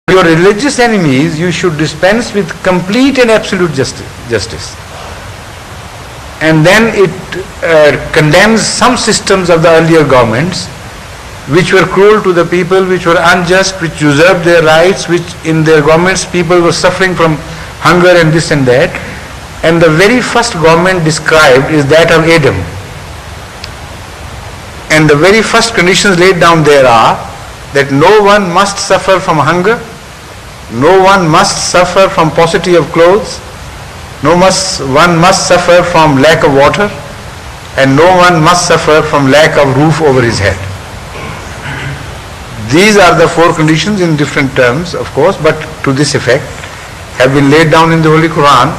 Your religious enemies, you should dispense with complete and absolute justice. And then it condemns some systems of the earlier governments which were cruel to the people, which were unjust, which usurped their rights, which in their governments people were suffering from hunger and this and that. And the very first government described is that of Adam. And the very first conditions laid down there are that no one must suffer from hunger, no one must suffer from paucity of clothes, one must suffer from lack of water, and no one must suffer from lack of roof over his head. These are the four conditions in different terms, of course, but to this effect have been laid down in the Holy Quran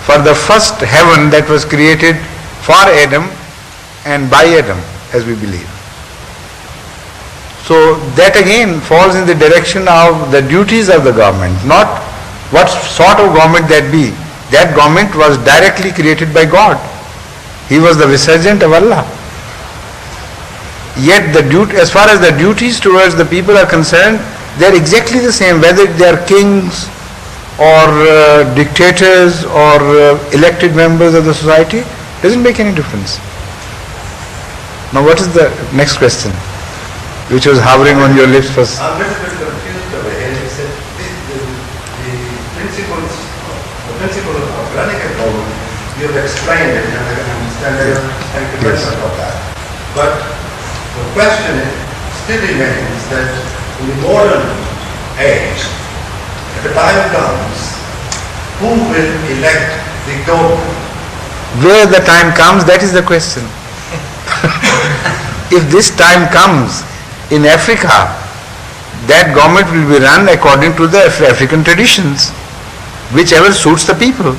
for the first heaven that was created for Adam and by Adam, as we believe. So that again falls in the direction of the duties of the government, not what sort of government that be. That government was directly created by God. He was the vicegerent of Allah. Yet as far as the duties towards the people are concerned, they are exactly the same, whether they are kings or dictators or elected members of the society, doesn't make any difference. Now what is the next question, which was hovering on your lips first? I'm a little bit confused over here. You said the principle of running a government, you have explained it, and I can understand that. Thank you very much about that. But the question still remains that in the modern age, if the time comes, who will elect the government? Where the time comes, that is the question. If this time comes in Africa, that government will be run according to the African traditions, whichever suits the people.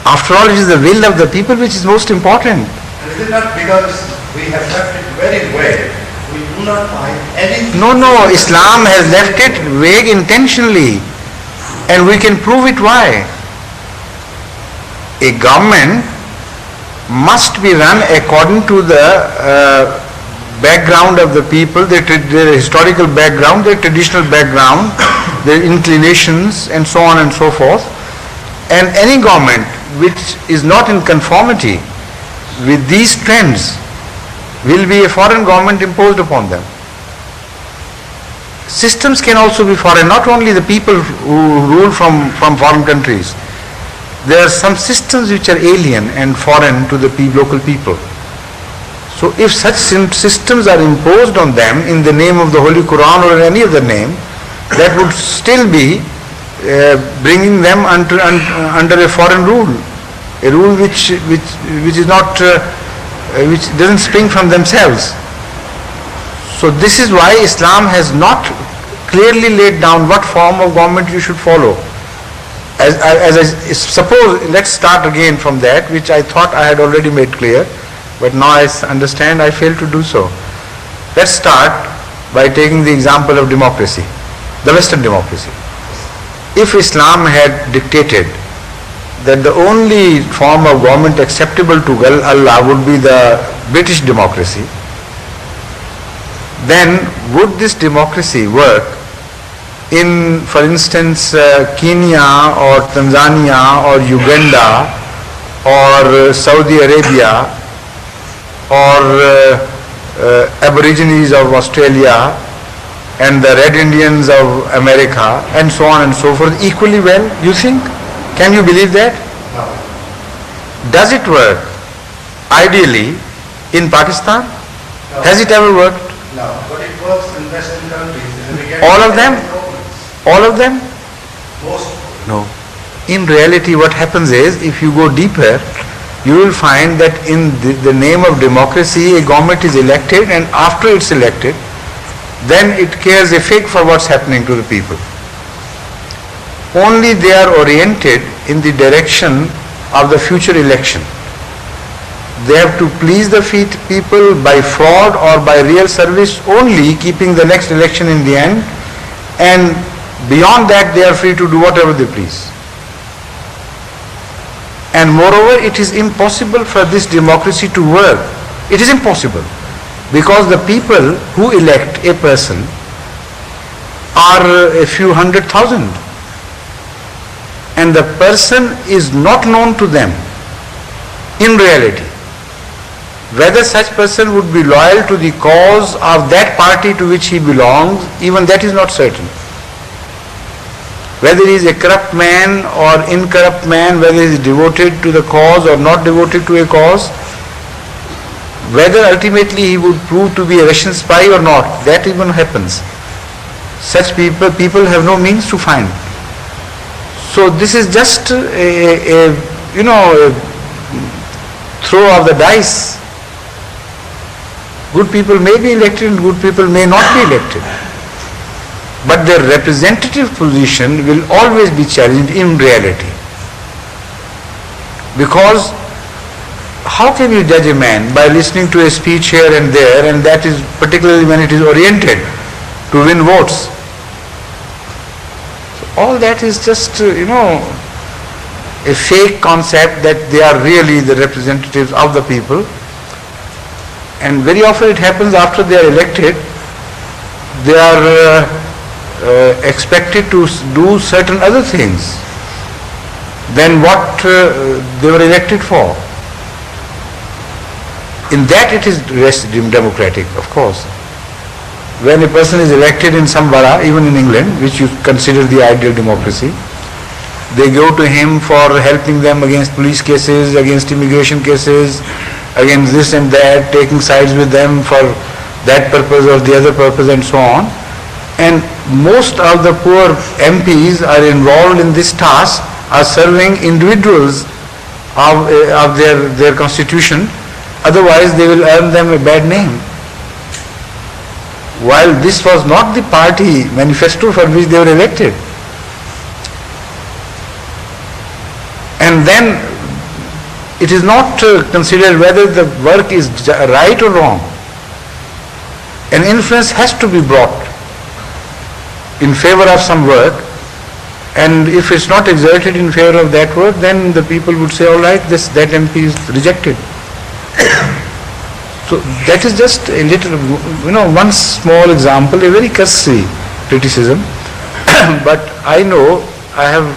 After all, it is the will of the people which is most important. And is it not because we have left it very vague, we do not find anything? No, Islam has left it vague intentionally, and we can prove it why. A government must be run according to the background of the people, their historical background, their traditional background, their inclinations, and so on and so forth. And any government which is not in conformity with these trends will be a foreign government imposed upon them. Systems can also be foreign, not only the people who rule from foreign countries. There are some systems which are alien and foreign to the local people. So if such systems are imposed on them in the name of the Holy Quran or any other name, that would still be bringing them under a foreign rule, a rule which is not, which doesn't spring from themselves. So this is why Islam has not clearly laid down what form of government you should follow. As I suppose, let's start again from that, which I thought I had already made clear, but now I understand I failed to do so. Let's start by taking the example of democracy, the Western democracy. If Islam had dictated that the only form of government acceptable to Allah would be the British democracy, then would this democracy work in, for instance, Kenya or Tanzania or Uganda or Saudi Arabia or Aborigines of Australia and the Red Indians of America and so on and so forth equally well, you think? Can you believe that? No. Does it work ideally in Pakistan? No. Has it ever worked? No, but it works in Western countries. All of them? All of them? Most. No. In reality, what happens is, if you go deeper, you will find that in the name of democracy, a government is elected, and after it's elected, then it cares a fig for what's happening to the people. Only they are oriented in the direction of the future election. They have to please the people by fraud or by real service only, keeping the next election in the end, and beyond that they are free to do whatever they please. And moreover, it is impossible for this democracy to work. It is impossible, because the people who elect a person are a few 100,000. And the person is not known to them in reality. Whether such person would be loyal to the cause of that party to which he belongs, even that is not certain. Whether he is a corrupt man or incorrupt man, whether he is devoted to the cause or not devoted to a cause, whether ultimately he would prove to be a Russian spy or not, that even happens. Such people have no means to find. So this is just a throw of the dice. Good people may be elected and good people may not be elected. But their representative position will always be challenged in reality. Because how can you judge a man by listening to a speech here and there, and that is particularly when it is oriented to win votes? So all that is just, a fake concept that they are really the representatives of the people. And very often it happens after they are elected, they are expected to do certain other things than what they were elected for. In that it is democratic, of course. When a person is elected in some borough, even in England, which you consider the ideal democracy, they go to him for helping them against police cases, against immigration cases, against this and that, taking sides with them for that purpose or the other purpose and so on. And most of the poor MPs are involved in this task, are serving individuals of their constitution, otherwise they will earn them a bad name. While this was not the party manifesto for which they were elected. And then it is not considered whether the work is right or wrong. An influence has to be brought in favor of some work, and if it's not exerted in favor of that work, then the people would say, all right, that MP is rejected. So that is just a little, one small example, a very cursory criticism. But I know, I have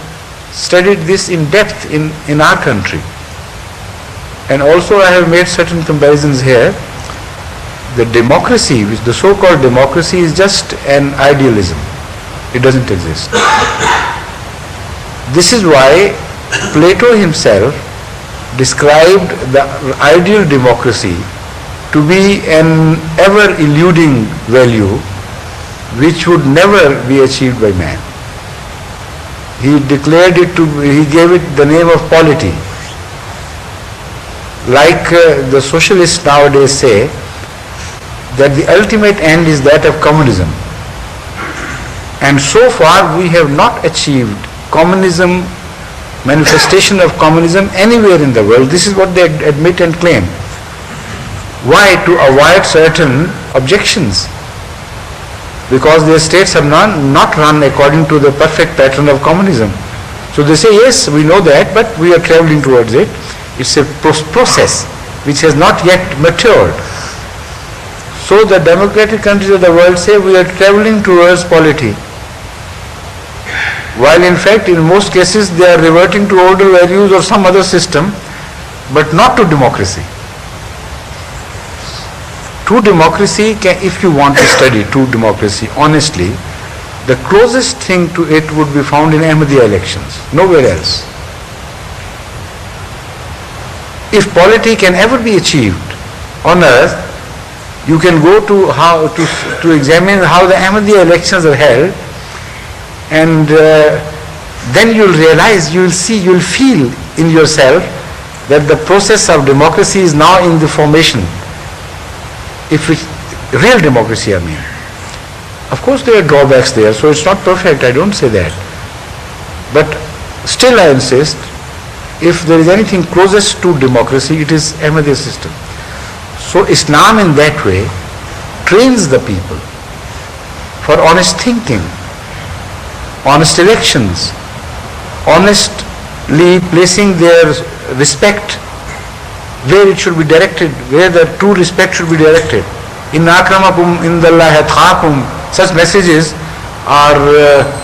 studied this in depth in our country. And also I have made certain comparisons here. The democracy, the so-called democracy, is just an idealism. It doesn't exist. This is why Plato himself described the ideal democracy to be an ever-eluding value which would never be achieved by man. He declared it he gave it the name of polity. Like the socialists nowadays say, that the ultimate end is that of communism. And so far we have not achieved communism, manifestation of communism anywhere in the world. This is what they admit and claim. Why? To avoid certain objections. Because their states are not run according to the perfect pattern of communism. So they say, yes, we know that, but we are traveling towards it. It's a process which has not yet matured. So the democratic countries of the world say we are traveling towards polity. While in fact in most cases they are reverting to older values or some other system, but not to democracy. True democracy, if you want to study true democracy honestly, the closest thing to it would be found in Ahmadiyya elections, nowhere else. If polity can ever be achieved on earth, you can go to examine how the Ahmadiyya elections are held, and then you'll realize, you'll feel in yourself that the process of democracy is now in the formation. Real democracy, I mean. Of course there are drawbacks there, so it's not perfect, I don't say that. But still I insist, if there is anything closest to democracy, it is Ahmadiyya system. So Islam in that way trains the people for honest thinking, honest elections, honestly placing their respect where it should be directed, where the true respect should be directed. Inna akramakum indallahi atqakum, such messages are